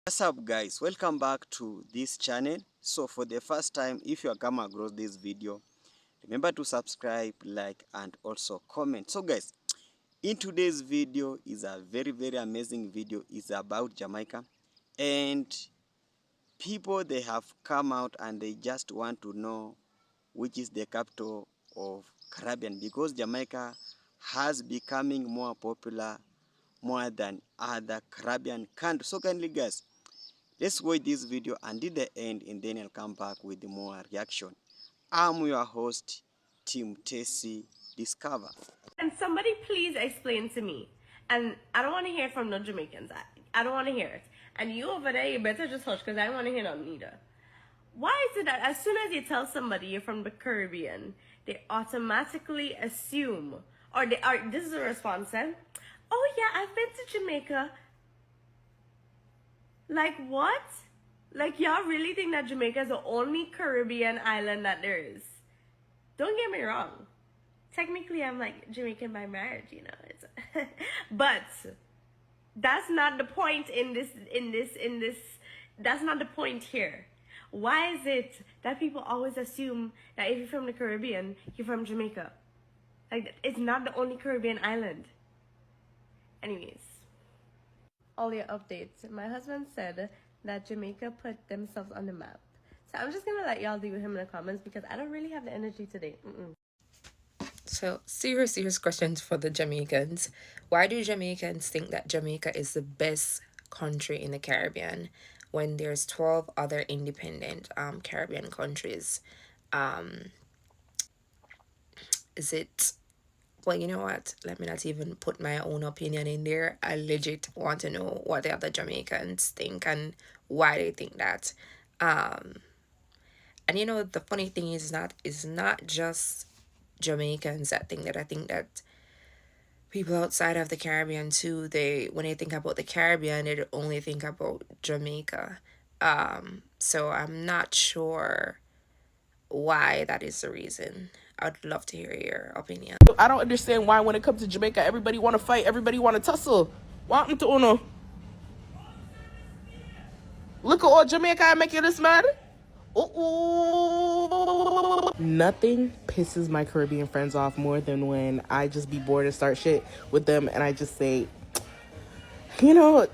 What's up guys, welcome back to this channel. So for the first time, if you are come across this video, remember to subscribe, like and also comment. So guys, in today's video is a very amazing video. It's about Jamaica, and people they have come out and they just want to know which is the capital of Caribbean, because Jamaica has becoming more popular more than other Caribbean countries. So kindly guys, let's watch this video until the end, and then I'll come back with more reaction. I'm your host, Team Tessie Discover. Can somebody please explain to me? And I don't want to hear from no Jamaicans. I don't want to hear it. And you over there, you better just hush because I don't want to hear none either. Why is it that as soon as you tell somebody you're from the Caribbean, they automatically assume, or they are, this is a response, eh? Oh yeah, I've been to Jamaica. Like what? Like y'all really think that Jamaica is the only Caribbean island that there is? Don't get me wrong. Technically, I'm like Jamaican by marriage, you know. It's but that's not the point in this. That's not the point here. Why is it that people always assume that if you're from the Caribbean, you're from Jamaica? Like, it's not the only Caribbean island. Anyways, all your updates. My husband said that Jamaica put themselves on the map. So I'm just gonna let y'all deal with him in the comments because I don't really have the energy today. So, serious questions for the Jamaicans. Why do Jamaicans think that Jamaica is the best country in the Caribbean when there's 12 other independent Caribbean countries? Is it... Well, you know what? Let me not even put my own opinion in there. I legit want to know what the other Jamaicans think and why they think that. And you know, the funny thing is not just Jamaicans that think that. I think that people outside of the Caribbean too, when they think about the Caribbean, they only think about Jamaica. So I'm not sure why that is the reason. I'd love to hear your opinion. I don't understand why when it comes to Jamaica, everybody want to fight, everybody want to tussle. What happened to Uno? Look at all Jamaica making this mad. Nothing pisses my Caribbean friends off more than when I just be bored and start shit with them and I just say, you know,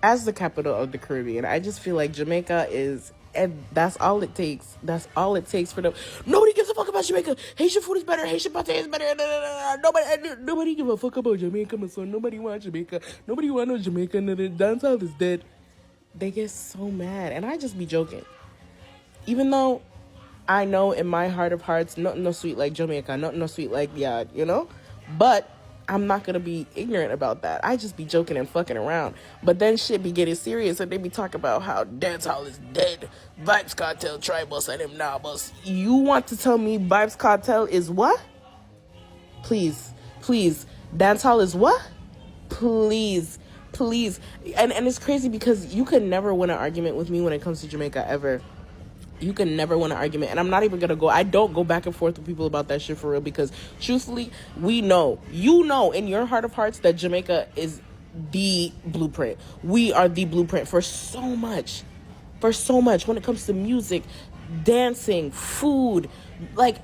as the capital of the Caribbean, I just feel like Jamaica is, and that's all it takes. That's all it takes for them. Nobody gives a fuck about Jamaica. Haitian food is better. Haitian pate is better. Nobody give a fuck about Jamaica, my son. Nobody want Jamaica. Nobody want no Jamaica. The dancehall is dead. They get so mad, and I just be joking. Even though I know in my heart of hearts, nothing no sweet like Jamaica, nothing no sweet like yeah, you know. But I'm not gonna be ignorant about that. I just be joking and fucking around. But then shit be getting serious and they be talking about how dancehall is dead. Vibes Cartel, Tribus, and them nabos. You want to tell me Vibes Cartel is what? Please. Dancehall is what? Please. And it's crazy because you could never win an argument with me when it comes to Jamaica ever. You can never win an argument. And I'm not even going to I don't go back and forth with people about that shit for real because truthfully, you know in your heart of hearts that Jamaica is the blueprint. We are the blueprint for so much when it comes to music, dancing, food. Like,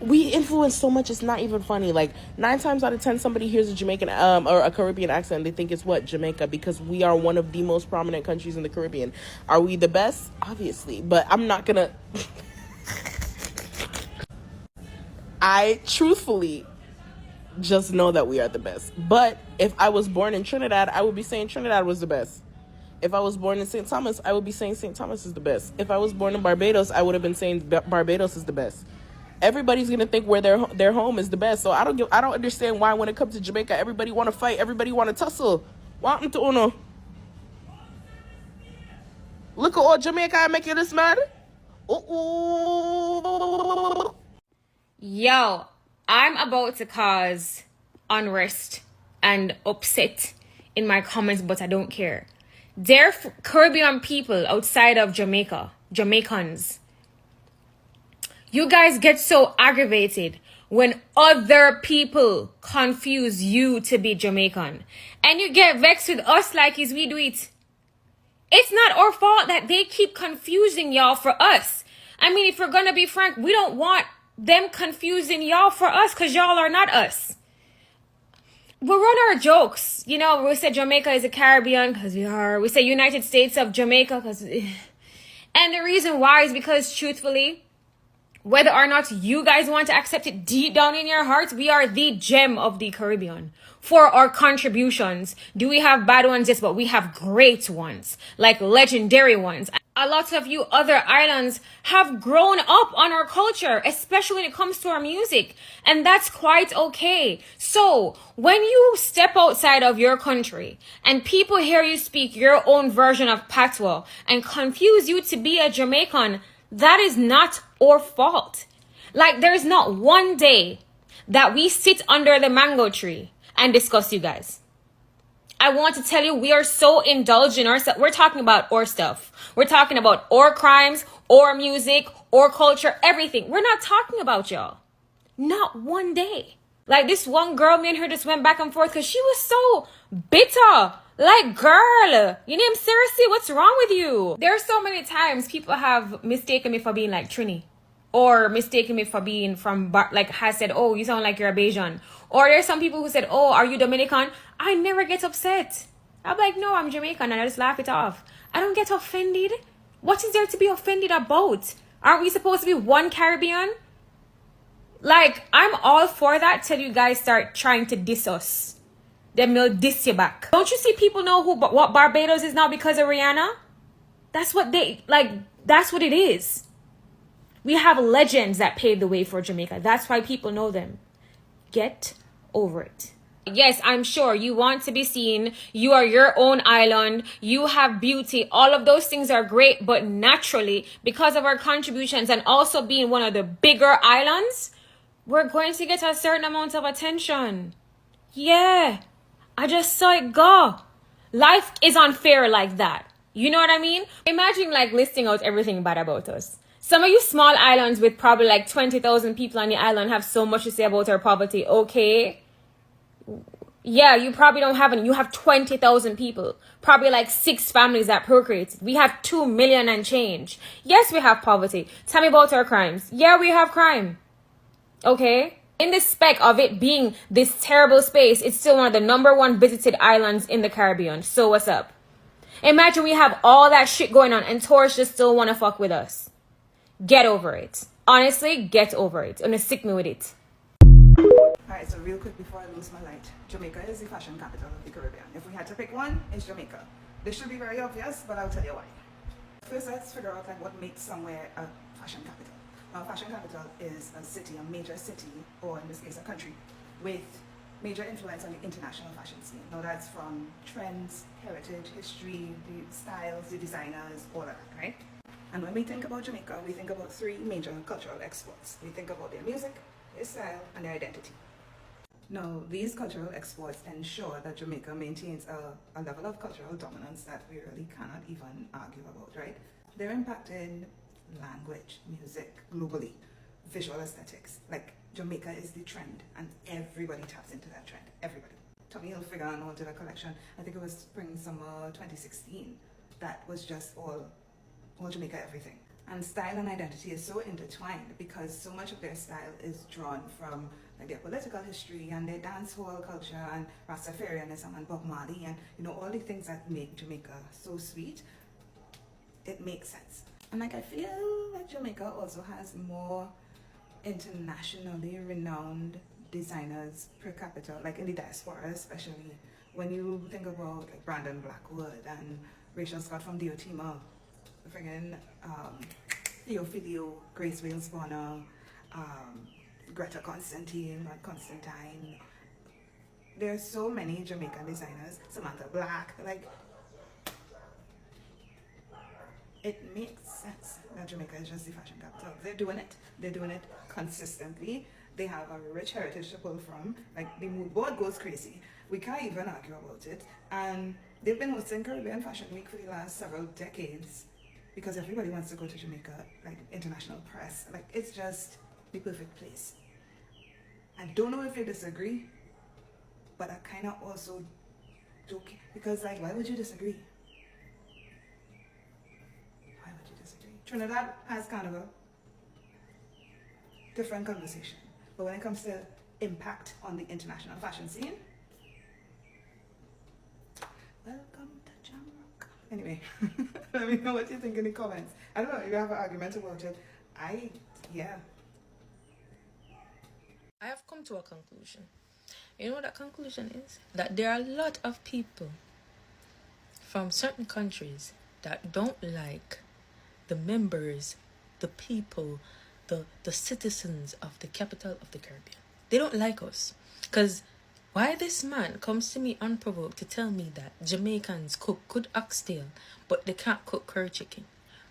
we influence so much, it's not even funny. Like, 9 times out of 10, somebody hears a Jamaican or a Caribbean accent, they think it's what? Jamaica, because we are one of the most prominent countries in the Caribbean. Are we the best? Obviously, but I'm not gonna... I truthfully just know that we are the best. But if I was born in Trinidad, I would be saying Trinidad was the best. If I was born in St. Thomas, I would be saying St. Thomas is the best. If I was born in Barbados, I would have been saying Barbados is the best. Everybody's gonna think where their home is the best. So I don't understand why when it comes to Jamaica, everybody want to fight, everybody want to tussle. What happened to Uno? Look at all Jamaica making this mad. Yo, I'm about to cause unrest and upset in my comments, but I don't care. They're Caribbean people outside of Jamaica, Jamaicans. You guys get so aggravated when other people confuse you to be Jamaican. And you get vexed with us like we do it. It's not our fault that they keep confusing y'all for us. I mean, if we're gonna be frank, we don't want them confusing y'all for us because y'all are not us. We run our jokes. You know, we say Jamaica is a Caribbean because we are. We say United States of Jamaica because... And the reason why is because, truthfully, whether or not you guys want to accept it deep down in your hearts, we are the gem of the Caribbean. For our contributions, do we have bad ones? Yes, but we have great ones, like legendary ones. A lot of you other islands have grown up on our culture, especially when it comes to our music, and that's quite okay. So when you step outside of your country and people hear you speak your own version of patois and confuse you to be a Jamaican, that is not our fault. Like, there's not one day that we sit under the mango tree and discuss you guys. I want to tell you, we are so indulged in ourselves. We're talking about our stuff. We're talking about our crimes, our music, our culture, everything. We're not talking about y'all. Not one day. Like, this one girl, me and her just went back and forth because she was so bitter. Like, girl, you name seriously, what's wrong with you? There are so many times people have mistaken me for being like Trini. Or mistaken me for being from, like, has said, oh, you sound like you're a Bajan. Or there's some people who said, oh, are you Dominican? I never get upset. I'm like, no, I'm Jamaican, and I just laugh it off. I don't get offended. What is there to be offended about? Aren't we supposed to be one Caribbean? Like, I'm all for that till you guys start trying to diss us. Then we'll diss you back. Don't you see people know what Barbados is now because of Rihanna? That's what that's what it is. We have legends that paved the way for Jamaica. That's why people know them. Get over it. Yes, I'm sure you want to be seen. You are your own island. You have beauty. All of those things are great. But naturally, because of our contributions and also being one of the bigger islands, we're going to get a certain amount of attention. Yeah, I just saw it go. Life is unfair like that. You know what I mean? Imagine like listing out everything bad about us. Some of you small islands with probably like 20,000 people on the island have so much to say about our poverty. Okay. Yeah, you probably don't have any. You have 20,000 people. Probably like 6 families that procreated. We have 2 million and change. Yes, we have poverty. Tell me about our crimes. Yeah, we have crime. Okay. In the spec of it being this terrible space, it's still one of the #1 visited islands in the Caribbean. So what's up? Imagine we have all that shit going on and tourists just still want to fuck with us. Get over it. Honestly, get over it. And sick me with it. Alright, so real quick before I lose my light. Jamaica is the fashion capital of the Caribbean. If we had to pick one, it's Jamaica. This should be very obvious, but I'll tell you why. First, let's figure out like what makes somewhere a fashion capital. A fashion capital is a city, a major city, or in this case a country, with major influence on the international fashion scene. Now that's from trends, heritage, history, the styles, the designers, all of that, right? And when we think about Jamaica, we think about 3 major cultural exports. We think about their music, their style, and their identity. Now, these cultural exports ensure that Jamaica maintains a level of cultural dominance that we really cannot even argue about, right? They're impacting language, music, globally, visual aesthetics. Like, Jamaica is the trend, and everybody taps into that trend. Everybody. Tommy Hilfiger and all did a collection, I think it was spring/summer 2016, that was just all Jamaica everything. And style and identity is so intertwined because so much of their style is drawn from like their political history and their dancehall culture and Rastafarianism and Bob Marley and all the things that make Jamaica so sweet. It makes sense. And like I feel like Jamaica also has more internationally renowned designers per capita, like in the diaspora especially. When you think about like Brandon Blackwood and Rachel Scott from Diotima, friggin' Theophilio, Grace Wales Bonner, Greta Constantine, there are so many Jamaican designers, Samantha Black, like, it makes sense that Jamaica is just the fashion capital. They're doing it consistently. They have a rich heritage to pull from. Like, the mood board goes crazy. We can't even argue about it. And they've been hosting Caribbean Fashion Week for the last several decades because everybody wants to go to Jamaica, like international press. Like, it's just the perfect place. I don't know if you disagree, but I kind of also do, because like, why would you disagree? Trinidad has carnival, different conversation. But when it comes to impact on the international fashion scene, welcome to Jamrock. Anyway, let me know what you think in the comments. I don't know if you have an argument about it. Yeah. I have come to a conclusion. You know what that conclusion is? That there are a lot of people from certain countries that don't like the members, the people, the citizens of the capital of the Caribbean. They don't like us. Because why this man comes to me unprovoked to tell me that Jamaicans cook good oxtail, but they can't cook curry chicken.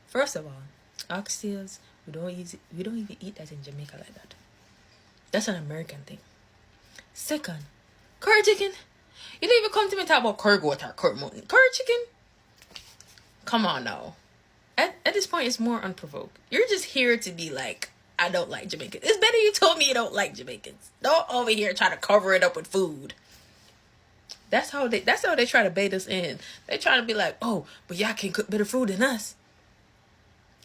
First of all, oxtails, we don't even eat that in Jamaica like that. That's an American thing. Second, curry chicken. You don't even come to me and talk about curry goat or curry mutton. Curry chicken? Come on now. At this point, it's more unprovoked. You're just here to be like, I don't like Jamaicans. It's better you told me you don't like Jamaicans. Don't over here try to cover it up with food. That's how they try to bait us in. They try to be like, oh, but y'all can cook better food than us.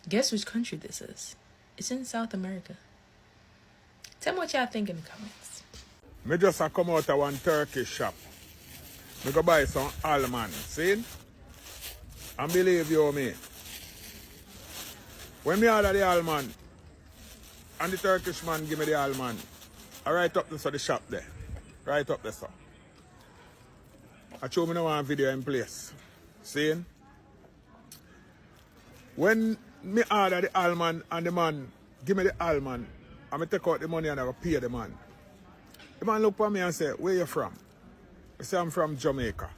Guess which country this is? It's in South America. Tell me what y'all think in the comments. Me just a come out of one Turkish shop. Me go buy some almond, see? And believe you me, when me order the almond, and the Turkish man give me the almond, I write up this the shop there. Right up there, sir. I show me now one video in place. See? When me order the almond and the man give me the almond, and me take out the money and I go pay the man. The man look at me and say, where you from? I say, I'm from Jamaica.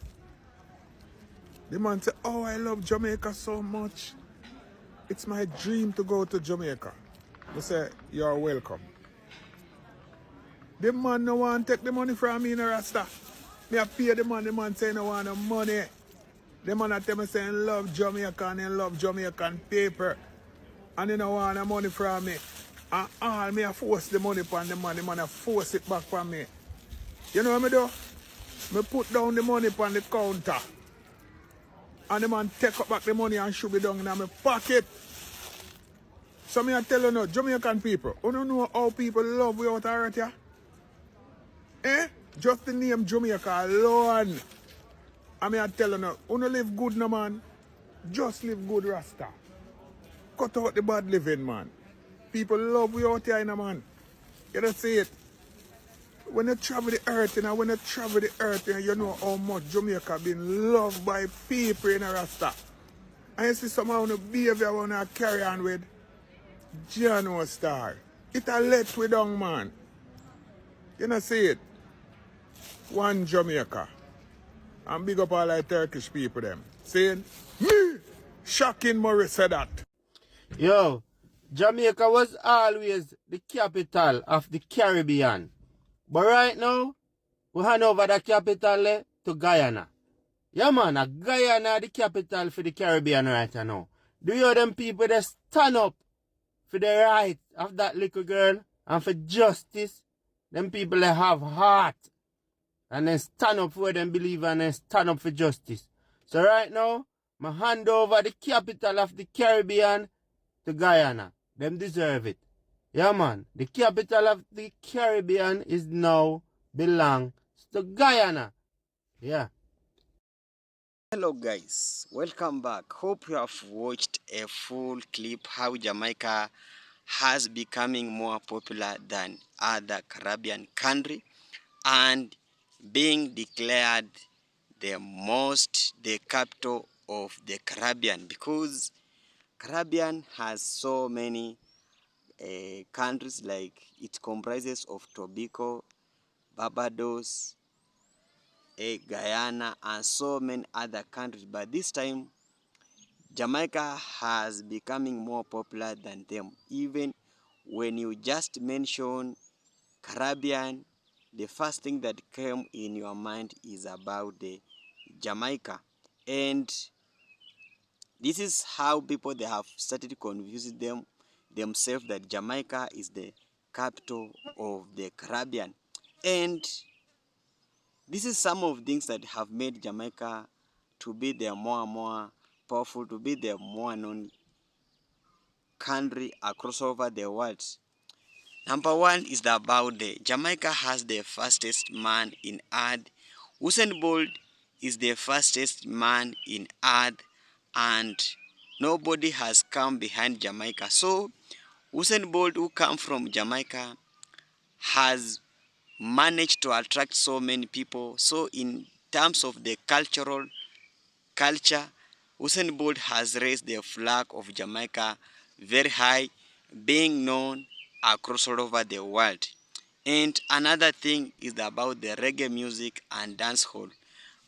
The man say, oh, I love Jamaica so much. It's my dream to go to Jamaica. I say, you're welcome. The man no want to take the money from me in a rasta. Me I pay the man say no want no money. The man I tell me saying love Jamaica and he love Jamaican paper. And he no want no money from me. And all me I force the money upon the man I force it back from me. You know what I do? Me put down the money upon the counter. And the man take up back the money and shoot it down in my pocket. So me I tell you now, Jamaican people, you don't know how people love without hurt ya? Eh? Just the name Jamaica alone. I mean I tell you now, you don't live good no man. Just live good Rasta. Cut out the bad living man. People love without here in a man. You don't see it. When you travel the earth, you know how much Jamaica been loved by people in a Rasta. And you see somehow the behavior want to carry on with Jano Star. It a let we down, man. You know see it. One Jamaica. And big up all like Turkish people them. Saying, me, shocking Morris said that. Yo, Jamaica was always the capital of the Caribbean. But right now, we hand over the capital to Guyana. Yeah man, Guyana the capital for the Caribbean right now. Do you them people that stand up for the right of that little girl and for justice? Them people that have heart and then stand up for what them believe and then stand up for justice. So right now, I hand over the capital of the Caribbean to Guyana. Them deserve it. Yeah man, the capital of the Caribbean is now belongs to Guyana. Yeah. Hello guys, welcome back. Hope you have watched a full clip how Jamaica has becoming more popular than other Caribbean country and being declared the capital of the Caribbean, because Caribbean has so many countries, like it comprises of Tobago, Barbados, Guyana, and so many other countries. But this time, Jamaica has becoming more popular than them. Even when you just mention Caribbean, the first thing that came in your mind is about the Jamaica. And this is how people they have started confusing themselves that Jamaica is the capital of the Caribbean. And this is some of things that have made Jamaica to be the more and more powerful, to be the more known country across over the world. Number one is about the Jamaica has the fastest man in earth. Usain Bolt is the fastest man in earth, and nobody has come behind Jamaica. So Usain Bolt, who come from Jamaica, has managed to attract so many people. So in terms of the culture, Usain Bolt has raised the flag of Jamaica very high, being known across all over the world. And another thing is about the reggae music and dancehall.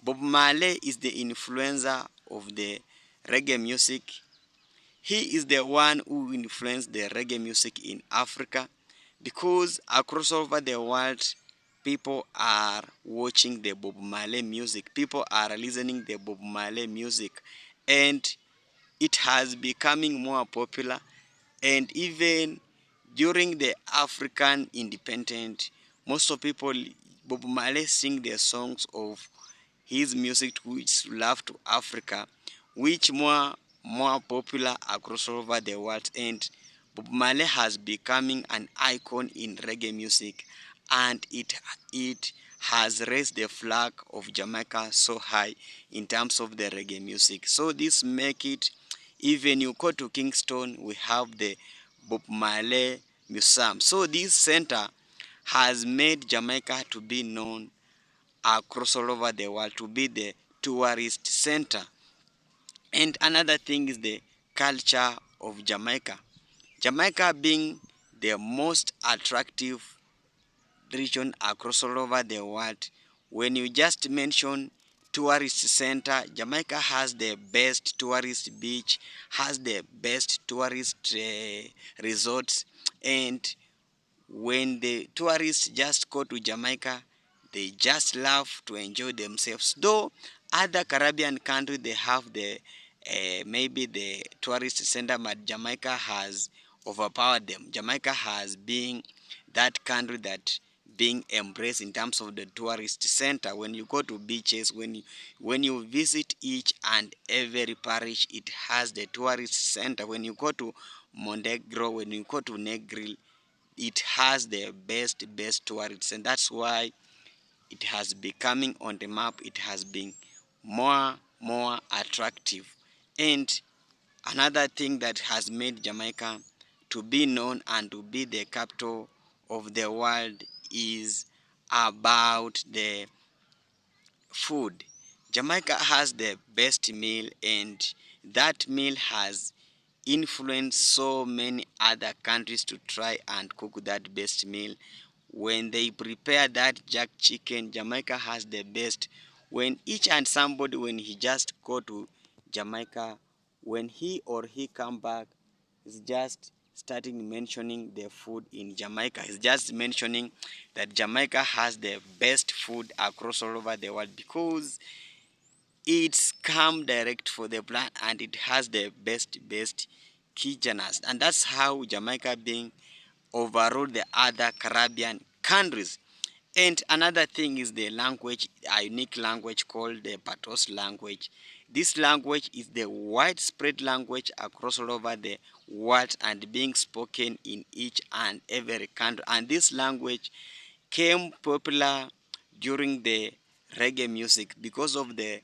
Bob Marley is the influencer of the reggae music. He is the one who influenced the reggae music in Africa, because across over the world, people are watching the Bob Marley music. People are listening the Bob Marley music, and it has becoming more popular. And even during the African independence, most of people, Bob Marley sing the songs of his music which love to Africa, which more popular across over the world. And Bob Marley has becoming an icon in reggae music, and it has raised the flag of Jamaica so high in terms of the reggae music. So this make it, even you go to Kingston, we have the Bob Marley Museum. So this center has made Jamaica to be known across all over the world, to be the tourist center. And another thing is the culture of Jamaica. Jamaica being the most attractive region across all over the world. When you just mention tourist center, Jamaica has the best tourist beach, has the best tourist resorts, and when the tourists just go to Jamaica, they just love to enjoy themselves. Though other Caribbean countries they have the maybe the tourist center, but Jamaica has overpowered them. Jamaica has been that country that being embraced in terms of the tourist center. When you go to beaches, when you visit each and every parish, it has the tourist center. When you go to Montenegro, when you go to Negril, it has the best tourists, and that's why it has becoming on the map. It has been more attractive. And another thing that has made Jamaica to be known and to be the capital of the world is about the food. Jamaica has the best meal, and that meal has influenced so many other countries to try and cook that best meal. When they prepare that jack chicken, Jamaica has the best. When each and somebody, when he just go to Jamaica, when he or he come back, is just starting mentioning the food in Jamaica. He's just mentioning that Jamaica has the best food across all over the world, because it's come direct for the plant and it has the best kitcheners. And that's how Jamaica being overrode the other Caribbean countries. And another thing is the language, a unique language called the Patos language. This language is the widespread language across all over the world and being spoken in each and every country. And this language came popular during the reggae music, because of the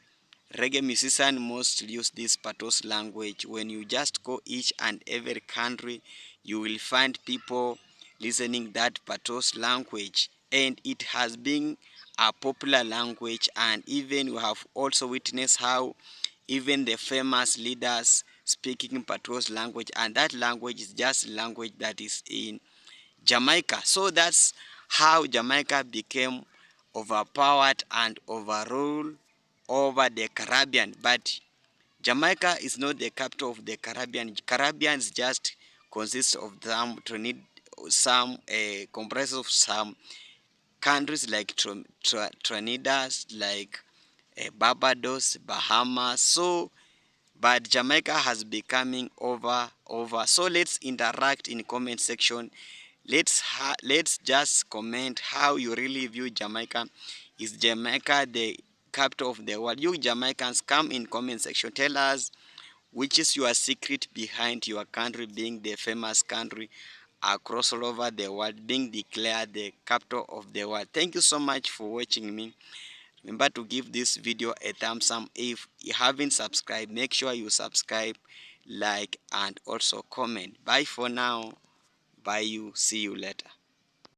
reggae musicians mostly use this Patos language. When you just go each and every country, you will find people listening that Patos language, and it has been a popular language. And even you have also witnessed how even the famous leaders speaking Patos language, and that language is just language that is in Jamaica. So that's how Jamaica became overpowered and overruled over the Caribbean. But Jamaica is not the capital of the Caribbean. Caribbeans just consists of some comprises of some countries like Trinidad, like Barbados, Bahamas. So but Jamaica has becoming over. So let's interact in comment section. Let's just comment how you really view Jamaica. Is Jamaica the capital of the world? You Jamaicans, come in comment section, tell us which is your secret behind your country being the famous country across all over the world, being declared the capital of the world. Thank you so much for watching me. Remember to give this video a thumbs up. If you haven't subscribed, make sure you subscribe, like, and also comment. Bye for now. Bye you. See you later.